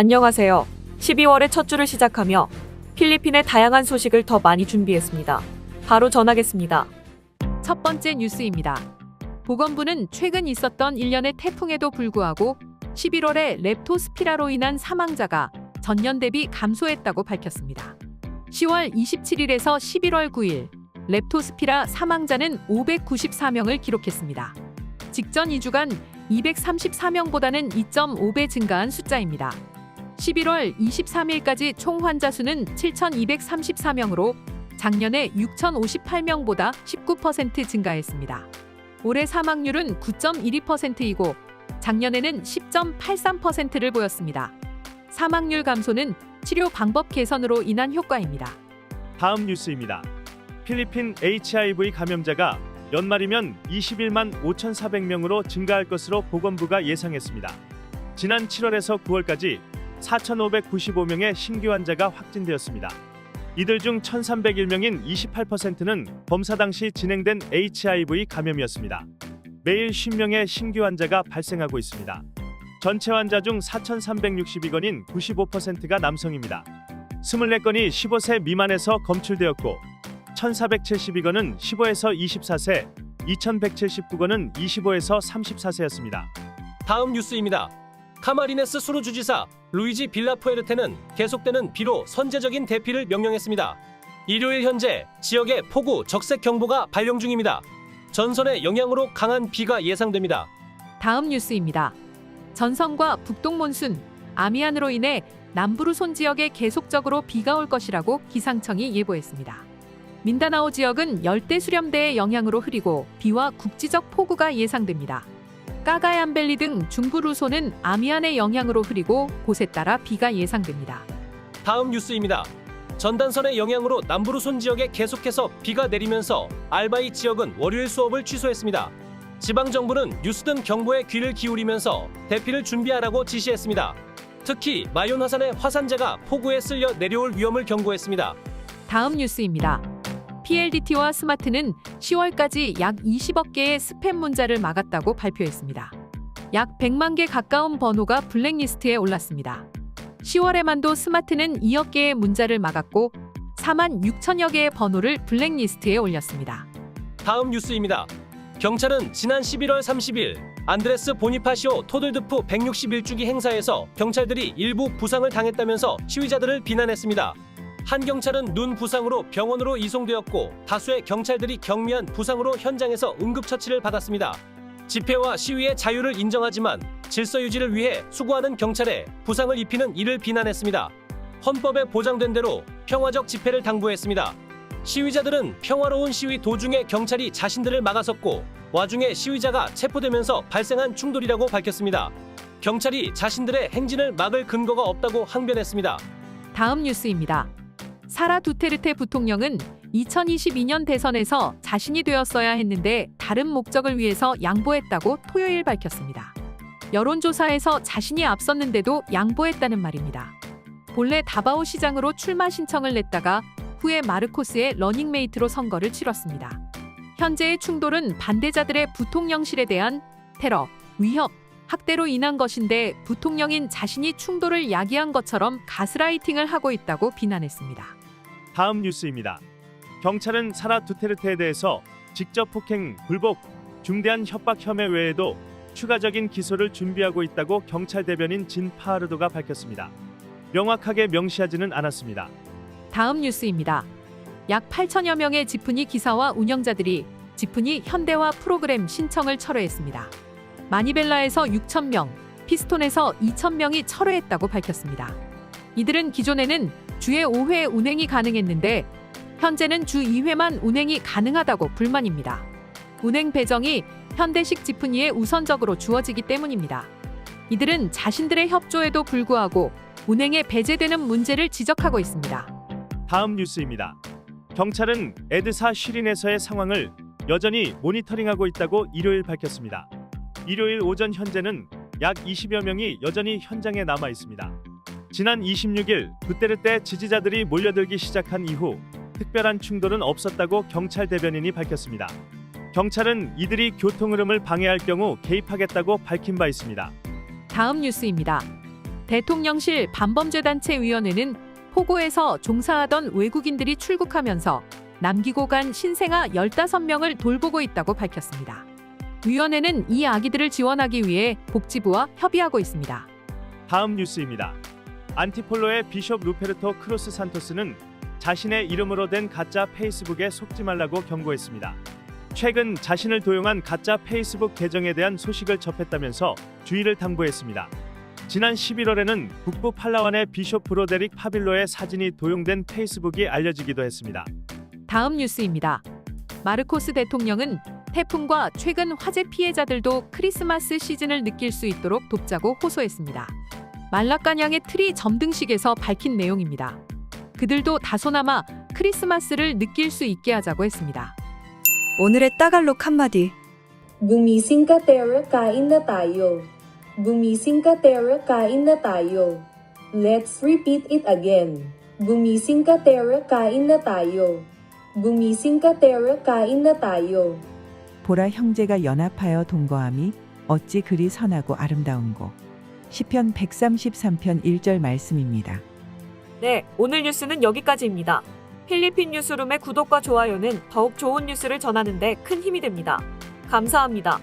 안녕하세요. 12월의 첫 주를 시작하며 필리핀의 다양한 소식을 더 많이 준비했습니다. 바로 전하겠습니다. 첫 번째 뉴스입니다. 보건부는 최근 있었던 일련의 태풍에도 불구하고 11월에 렙토스피라로 인한 사망자가 전년 대비 감소했다고 밝혔습니다. 10월 27일에서 11월 9일 렙토스피라 사망자는 594명을 기록했습니다. 직전 2주간 234명보다는 2.5배 증가한 숫자입니다. 11월 23일까지 총 환자 수는 7,234명으로 작년에 6,058명보다 19% 증가했습니다. 올해 사망률은 9.12%이고 작년에는 10.83%를 보였습니다. 사망률 감소는 치료 방법 개선으로 인한 효과입니다. 다음 뉴스입니다. 필리핀 HIV 감염자가 연말이면 21만 5,400명으로 증가할 것으로 보건부가 예상했습니다. 지난 7월에서 9월까지 4,595명의 신규 환자가 확진되었습니다. 이들 중 1,301명인 28%는 검사 당시 진행된 HIV 감염이었습니다. 매일 10명의 신규 환자가 발생하고 있습니다. 전체 환자 중 4,362건인 95%가 남성입니다. 24건이 15세 미만에서 검출되었고 1,472건은 15에서 24세, 2,179건은 25에서 34세였습니다. 다음 뉴스입니다. 카마리네스 수루 주지사 루이지 빌라푸에르테는 계속되는 비로 선제적인 대피를 명령했습니다. 일요일 현재 지역에 폭우 적색 경보가 발령 중입니다. 전선의 영향으로 강한 비가 예상됩니다. 다음 뉴스입니다. 전선과 북동몬순, 아미안으로 인해 남부루손 지역에 계속적으로 비가 올 것이라고 기상청이 예보했습니다. 민다나오 지역은 열대 수렴대의 영향으로 흐리고 비와 국지적 폭우가 예상됩니다. 까가얀밸리 등 중부 루손은 아미안의 영향으로 흐리고 곳에 따라 비가 예상됩니다. 다음 뉴스입니다. 전단선의 영향으로 남부루손 지역에 계속해서 비가 내리면서 알바이 지역은 월요일 수업을 취소했습니다. 지방정부는 뉴스든 경보에 귀를 기울이면서 대피를 준비하라고 지시했습니다. 특히 마yon 화산의 화산재가 폭우에 쓸려 내려올 위험을 경고했습니다. 다음 뉴스입니다. PLDT와 스마트는 10월까지 약 20억 개의 스팸 문자를 막았다고 발표했습니다. 약 100만 개 가까운 번호가 블랙리스트에 올랐습니다. 10월에만도 스마트는 2억 개의 문자를 막았고 4만 6천여 개의 번호를 블랙리스트에 올렸습니다. 다음 뉴스입니다. 경찰은 지난 11월 30일 안드레스 보니파시오 토들드프 161주기 행사에서 경찰들이 일부 부상을 당했다면서 시위자들을 비난했습니다. 한 경찰은 눈 부상으로 병원으로 이송되었고 다수의 경찰들이 경미한 부상으로 현장에서 응급처치를 받았습니다. 집회와 시위의 자유를 인정하지만 질서 유지를 위해 수고하는 경찰에 부상을 입히는 이를 비난했습니다. 헌법에 보장된 대로 평화적 집회를 당부했습니다. 시위자들은 평화로운 시위 도중에 경찰이 자신들을 막아섰고 와중에 시위자가 체포되면서 발생한 충돌이라고 밝혔습니다. 경찰이 자신들의 행진을 막을 근거가 없다고 항변했습니다. 다음 뉴스입니다. 사라 두테르테 부통령은 2022년 대선에서 자신이 되었어야 했는데 다른 목적을 위해서 양보했다고 토요일 밝혔습니다. 여론조사에서 자신이 앞섰는데도 양보했다는 말입니다. 본래 다바오 시장으로 출마 신청을 냈다가 후에 마르코스의 러닝메이트로 선거를 치렀습니다. 현재의 충돌은 반대자들의 부통령실에 대한 테러, 위협, 학대로 인한 것인데 부통령인 자신이 충돌을 야기한 것처럼 가스라이팅을 하고 있다고 비난했습니다. 다음 뉴스입니다. 경찰은 사라 두테르테에 대해서 직접 폭행, 불복, 중대한 협박 혐의 외에도 추가적인 기소를 준비하고 있다고 경찰 대변인 진 파하르도가 밝혔습니다. 명확하게 명시하지는 않았습니다. 다음 뉴스입니다. 약 8천여 명의 지프니 기사와 운영자들이 지프니 현대화 프로그램 신청을 철회했습니다. 마니벨라에서 6,000명, 피스톤에서 2,000명이 철회했다고 밝혔습니다. 이들은 기존에는 주에 5회 운행이 가능했는데 현재는 주 2회만 운행이 가능하다고 불만입니다. 운행 배정이 현대식 지프니에 우선적으로 주어지기 때문입니다. 이들은 자신들의 협조에도 불구하고 운행에 배제되는 문제를 지적하고 있습니다. 다음 뉴스입니다. 경찰은 에드사 쉬린에서의 상황을 여전히 모니터링하고 있다고 일요일 밝혔습니다. 일요일 오전 현재는 약 20여 명이 여전히 현장에 남아 있습니다. 지난 26일 두테르테 지지자들이 몰려들기 시작한 이후 특별한 충돌은 없었다고 경찰 대변인이 밝혔습니다. 경찰은 이들이 교통 흐름을 방해할 경우 개입하겠다고 밝힌 바 있습니다. 다음 뉴스입니다. 대통령실 반범죄단체위원회는 포고에서 종사하던 외국인들이 출국하면서 남기고 간 신생아 15명을 돌보고 있다고 밝혔습니다. 위원회는 이 아기들을 지원하기 위해 복지부와 협의하고 있습니다. 다음 뉴스입니다. 안티폴로의 비숍 루페르토 크로스 산토스는 자신의 이름으로 된 가짜 페이스북에 속지 말라고 경고했습니다. 최근 자신을 도용한 가짜 페이스북 계정에 대한 소식을 접했다면서 주의를 당부했습니다. 지난 11월에는 북부 팔라완의 비숍 브로데릭 파빌로의 사진이 도용된 페이스북이 알려지기도 했습니다. 다음 뉴스입니다. 마르코스 대통령은 태풍과 최근 화재 피해자들도 크리스마스 시즌을 느낄 수 있도록 돕자고 호소했습니다. 말라카냥의 트리 점등식에서 밝힌 내용입니다. 그들도 다소나마 크리스마스를 느낄 수 있게 하자고 했습니다. 오늘의 따갈록 한마디. Gumising ka Terra, kain na tayo. Gumising ka Terra, kain na tayo. Let's repeat it again. Gumising ka Terra, kain na tayo. Gumising ka Terra, kain na tayo. 보라 형제가 연합하여 동거함이 어찌 그리 선하고 아름다운고. 시편 133편 1절 말씀입니다. 네, 오늘 뉴스는 여기까지입니다. 필리핀 뉴스룸의 구독과 좋아요는 더욱 좋은 뉴스를 전하는 데 큰 힘이 됩니다. 감사합니다.